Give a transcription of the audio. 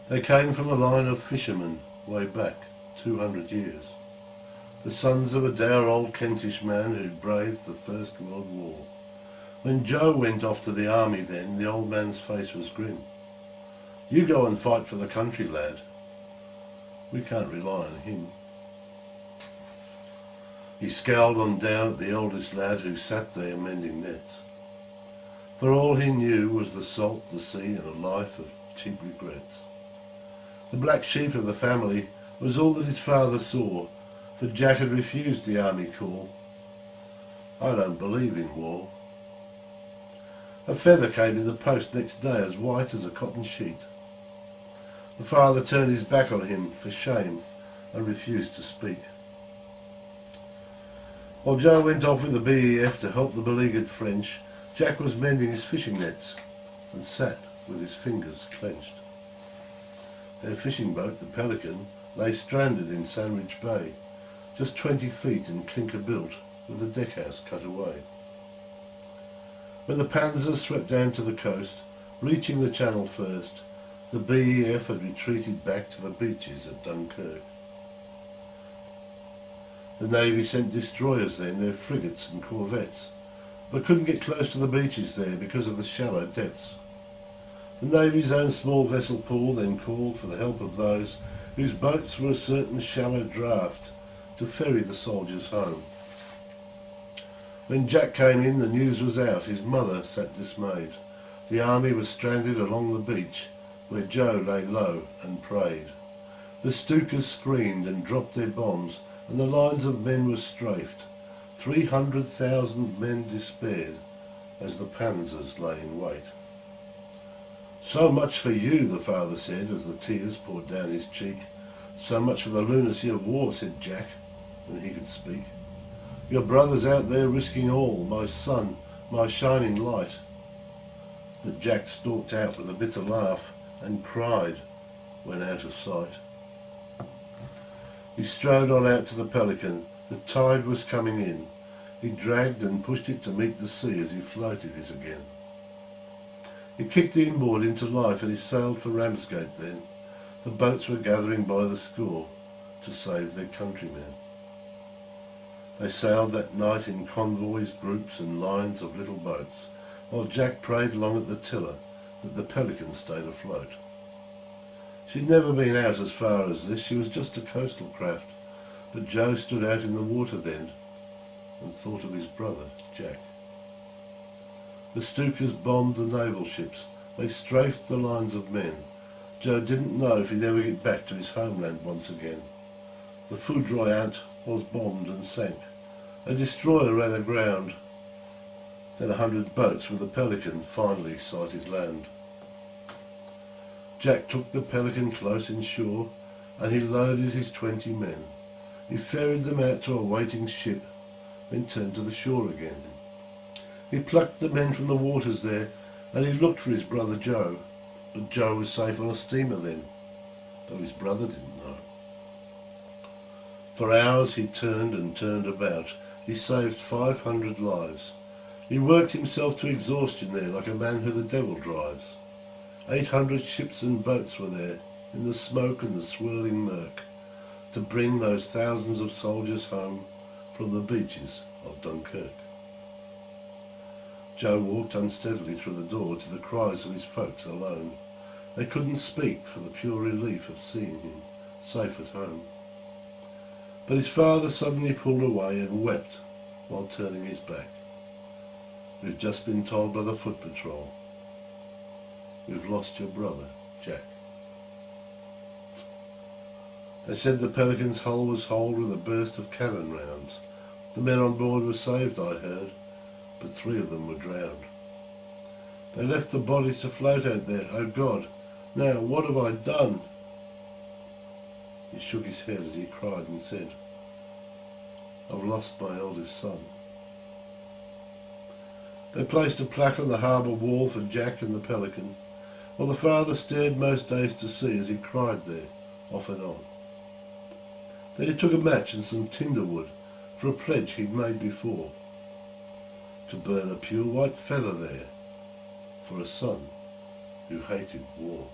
They came from a line of fishermen way back 200 years, the sons of a dour old Kentish man who braved the First World War. When Joe went off to the army then, the old man's face was grim. You go and fight for the country, lad. We can't rely on him. He scowled on down at the eldest lad who sat there mending nets. For all he knew was the salt, the sea, and a life of cheap regrets. The black sheep of the family was all that his father saw, for Jack had refused the army call. I don't believe in war. A feather came in the post next day as white as a cotton sheet. The father turned his back on him for shame and refused to speak. While Joe went off with the BEF to help the beleaguered French, Jack was mending his fishing nets and sat with his fingers clenched. Their fishing boat, the Pelican, lay stranded in Sandwich Bay, just 20 feet and clinker built, with the deckhouse cut away. When the Panzer swept down to the coast, reaching the channel first, the BEF had retreated back to the beaches at Dunkirk. The Navy sent destroyers then, their frigates and corvettes, but couldn't get close to the beaches there because of the shallow depths. The Navy's own small vessel pool then called for the help of those whose boats were a certain shallow draught to ferry the soldiers home. When Jack came in, the news was out. His mother sat dismayed. The army was stranded along the beach where Joe lay low and prayed. The Stukas screamed and dropped their bombs, and the lines of men were strafed. 300,000 men despaired as the panzers lay in wait. So much for you, the father said as the tears poured down his cheek. So much for the lunacy of war, said Jack, when he could speak. Your brother's out there risking all, my son, my shining light. But Jack stalked out with a bitter laugh and cried when out of sight. He strode on out to the Pelican. The tide was coming in. He dragged and pushed it to meet the sea as he floated it again. He kicked the inboard into life and he sailed for Ramsgate then. The boats were gathering by the score to save their countrymen. They sailed that night in convoys, groups and lines of little boats, while Jack prayed along at the tiller that the Pelican stayed afloat. She'd never been out as far as this, she was just a coastal craft, but Joe stood out in the water then and thought of his brother, Jack. The Stukas bombed the naval ships. They strafed the lines of men. Joe didn't know if he'd ever get back to his homeland once again. The Foudroyant was bombed and sank. A destroyer ran aground. Then 100 boats with the Pelican finally sighted land. Jack took the Pelican close inshore and he loaded his 20 men. He ferried them out to a waiting ship, then turned to the shore again. He plucked the men from the waters there and he looked for his brother Joe. But Joe was safe on a steamer then, though his brother didn't know. For hours he turned and turned about. He saved 500 lives. He worked himself to exhaustion there like a man who the devil drives. 800 ships and boats were there in the smoke and the swirling murk to bring those thousands of soldiers home from the beaches of Dunkirk. Joe walked unsteadily through the door to the cries of his folks alone. They couldn't speak for the pure relief of seeing him safe at home. But his father suddenly pulled away and wept while turning his back. We've just been told by the foot patrol. We've lost your brother, Jack. They said the Pelican's hull was holed with a burst of cannon rounds. The men on board were saved, I heard, but 3 of them were drowned. They left the bodies to float out there. Oh God, now what have I done? He shook his head as he cried and said, I've lost my eldest son. They placed a plaque on the harbour wall for Jack and the Pelican, while the father stared most days to see as he cried there, off and on. Then he took a match and some tinder wood for a pledge he'd made before, to burn a pure white feather there for a son who hated war.